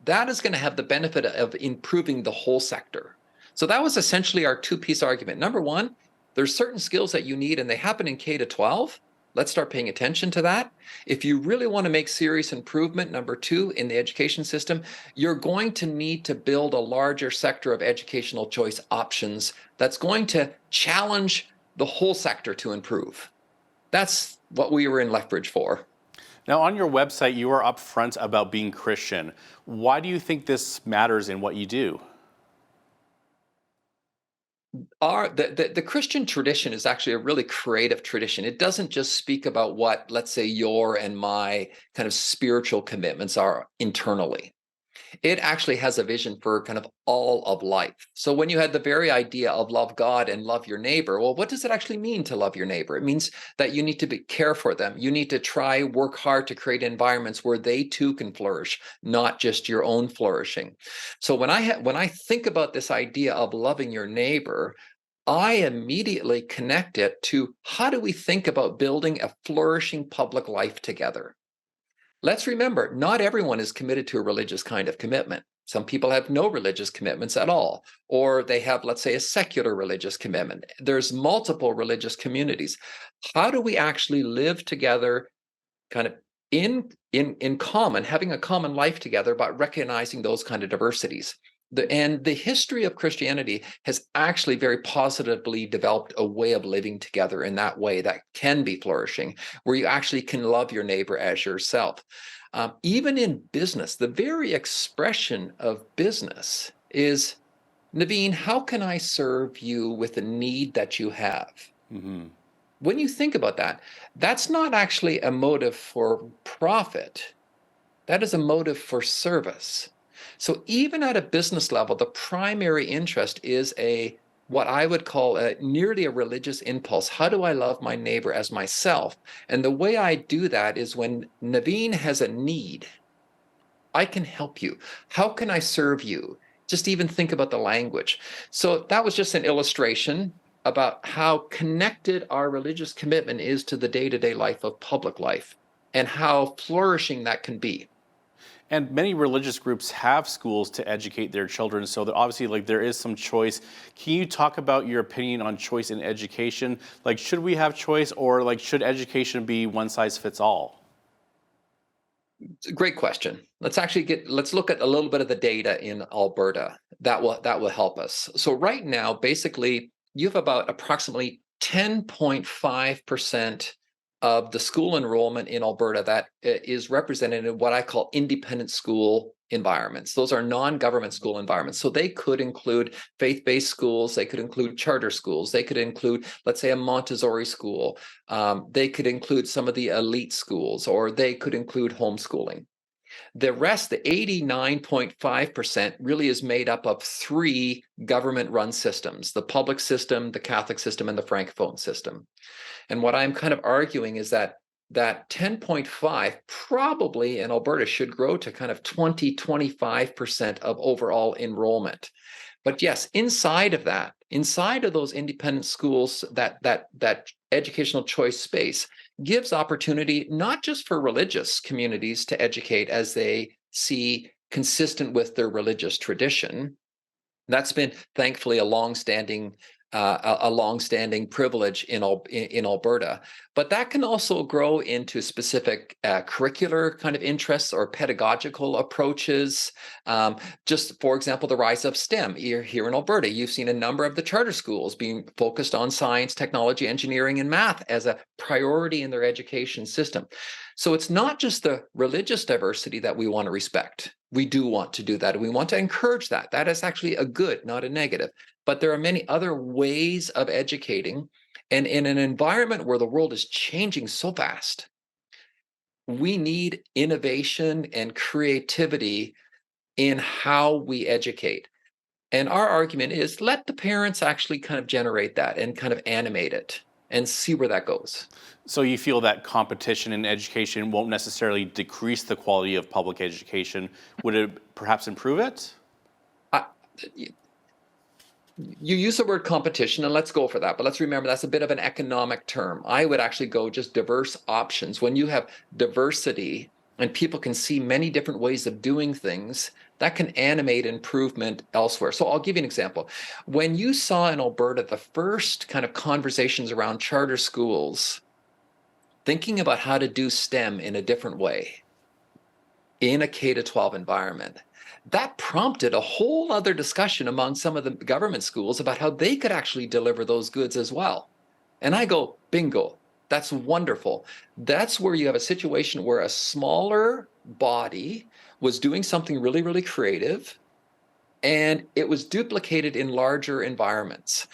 Speaker 14: that is going to have the benefit of improving the whole sector. So that was essentially our two-piece argument. Number one, there's certain skills that you need, and they happen in K-12. Let's start paying attention to that. If you really want to make serious improvement, number two, in the education system, you're going to need to build a larger sector of educational choice options that's going to challenge the whole sector to improve. That's what we were in Lethbridge for.
Speaker 13: Now, on your website, you are upfront about being Christian. Why do you think this matters in what you do?
Speaker 14: The Christian tradition is actually a really creative tradition. It doesn't just speak about what, let's say, your and my kind of spiritual commitments are internally. It actually has a vision for kind of all of life. So when you had the very idea of love God and love your neighbor, well, what does it actually mean to love your neighbor? It means that you need to care for them. You need to work hard to create environments where they too can flourish, not just your own flourishing. So when I think about this idea of loving your neighbor, I immediately connect it to how do we think about building a flourishing public life together? Let's remember, not everyone is committed to a religious kind of commitment. Some people have no religious commitments at all, or they have, let's say, a secular religious commitment. There's multiple religious communities. How do we actually live together kind of in common, having a common life together, but recognizing those kind of diversities? The history of Christianity has actually very positively developed a way of living together in that way that can be flourishing, where you actually can love your neighbor as yourself. Even in business, the very expression of business is, Naveen, how can I serve you with a need that you have?
Speaker 13: Mm-hmm.
Speaker 14: When you think about that, that's not actually a motive for profit. That is a motive for service. So even at a business level, the primary interest is what I would call nearly a religious impulse. How do I love my neighbor as myself? And the way I do that is when Naveen has a need, I can help you. How can I serve you? Just even think about the language. So that was just an illustration about how connected our religious commitment is to the day-to-day life of public life and how flourishing that can be.
Speaker 13: And many religious groups have schools to educate their children, so that obviously, like, there is some choice. Can you talk about your opinion on choice in education? Like, should we have choice, or like, should education be one size fits all?
Speaker 14: It's a great question. Let's look at a little bit of the data in Alberta. That will help us. So right now, basically, you have about approximately 10.5% of the school enrollment in Alberta that is represented in what I call independent school environments. Those are non-government school environments. So they could include faith-based schools, they could include charter schools, they could include, let's say, a Montessori school, they could include some of the elite schools, or they could include homeschooling. The rest, the 89.5%, really is made up of 3 government-run systems: the public system, the Catholic system, and the Francophone system. And what I'm kind of arguing is that 10.5 probably in Alberta should grow to kind of 25% of overall enrollment. But yes, inside of those independent schools, that educational choice space gives opportunity not just for religious communities to educate as they see consistent with their religious tradition. That's been thankfully a longstanding privilege in Alberta, but that can also grow into specific curricular kind of interests or pedagogical approaches. Just for example, the rise of STEM here in Alberta. You've seen a number of the charter schools being focused on science, technology, engineering, and math as a priority in their education system. So it's not just the religious diversity that we want to respect. We do want to do that, and we want to encourage that. That is actually a good, not a negative. But there are many other ways of educating. And in an environment where the world is changing so fast, we need innovation and creativity in how we educate. And our argument is, let the parents actually kind of generate that and kind of animate it and see where that goes.
Speaker 13: So you feel that competition in education won't necessarily decrease the quality of public education. Would it perhaps improve it?
Speaker 14: You use the word competition, and let's go for that. But let's remember that's a bit of an economic term. I would actually go just diverse options. When you have diversity and people can see many different ways of doing things, that can animate improvement elsewhere. So I'll give you an example. When you saw in Alberta the first kind of conversations around charter schools, thinking about how to do STEM in a different way in a K-12 environment, that prompted a whole other discussion among some of the government schools about how they could actually deliver those goods as well. And I go, bingo, that's wonderful. That's where you have a situation where a smaller body was doing something really, really creative, and it was duplicated in larger environments.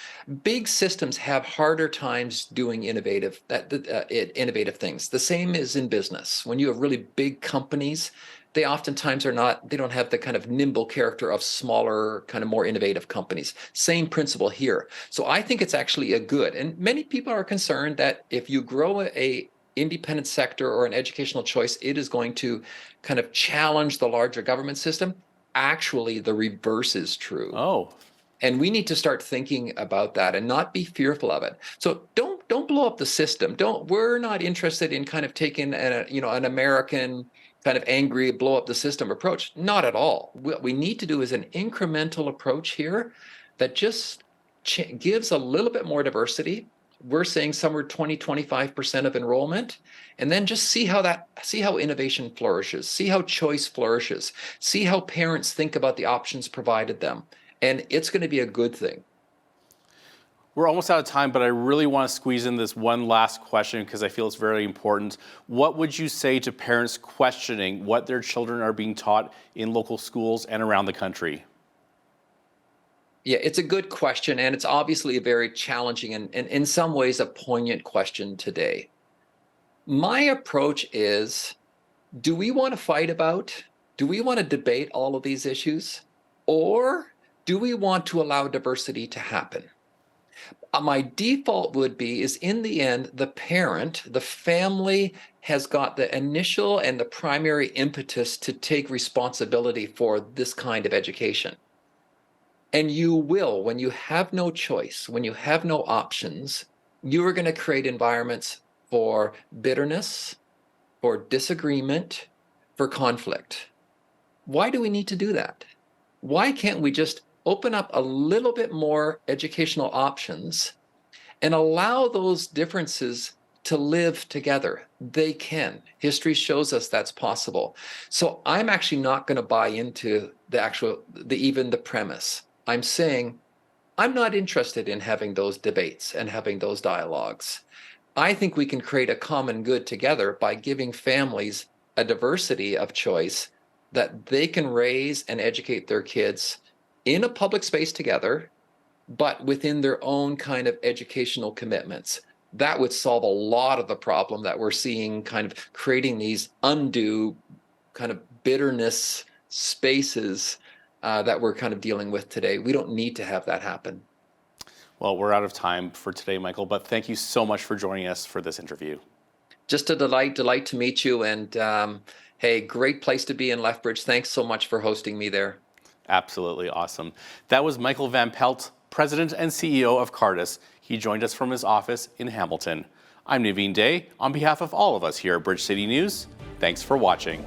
Speaker 14: Big systems have harder times doing innovative things. The same is in business. When you have really big companies, they oftentimes they don't have the kind of nimble character of smaller, kind of more innovative companies. Same principle here. So I think it's actually a good, and many people are concerned that if you grow a independent sector or an educational choice, it is going to kind of challenge the larger government system. Actually, the reverse is true.
Speaker 13: Oh.
Speaker 14: And we need to start thinking about that and not be fearful of it. So don't blow up the system. We're not interested in kind of taking an American kind of angry blow up the system approach. Not at all. What we need to do is an incremental approach here that just gives a little bit more diversity, we're saying somewhere 20-25% of enrollment, and then just see how innovation flourishes, see how choice flourishes, see how parents think about the options provided them, and it's going to be a good thing.
Speaker 13: We're almost out of time, but I really want to squeeze in this one last question because I feel it's very important. What would you say to parents questioning what their children are being taught in local schools and around the country?
Speaker 14: Yeah, it's a good question, and it's obviously a very challenging and in some ways a poignant question today. My approach is, do we want to fight about, do we want to debate all of these issues, or do we want to allow diversity to happen? My default would be is in the end, the parent, the family has got the initial and the primary impetus to take responsibility for this kind of education. And you will, when you have no choice, when you have no options, you are going to create environments for bitterness, for disagreement, for conflict. Why do we need to do that? Why can't we just open up a little bit more educational options and allow those differences to live together? They can. History shows us that's possible. So I'm actually not going to buy into even the premise. I'm saying I'm not interested in having those debates and having those dialogues. I think we can create a common good together by giving families a diversity of choice that they can raise and educate their kids in a public space together, but within their own kind of educational commitments. That would solve a lot of the problem that we're seeing, kind of creating these undue kind of bitterness spaces that we're kind of dealing with today. We don't need to have that happen.
Speaker 13: Well, we're out of time for today, Michael, but thank you so much for joining us for this interview.
Speaker 14: Just a delight to meet you. And hey, great place to be in Lethbridge. Thanks so much for hosting me there.
Speaker 13: Absolutely awesome. That was Michael Van Pelt, President and CEO of Cardis. He joined us from his office in Hamilton. I'm Naveen Day. On behalf of all of us here at Bridge City News, thanks for watching.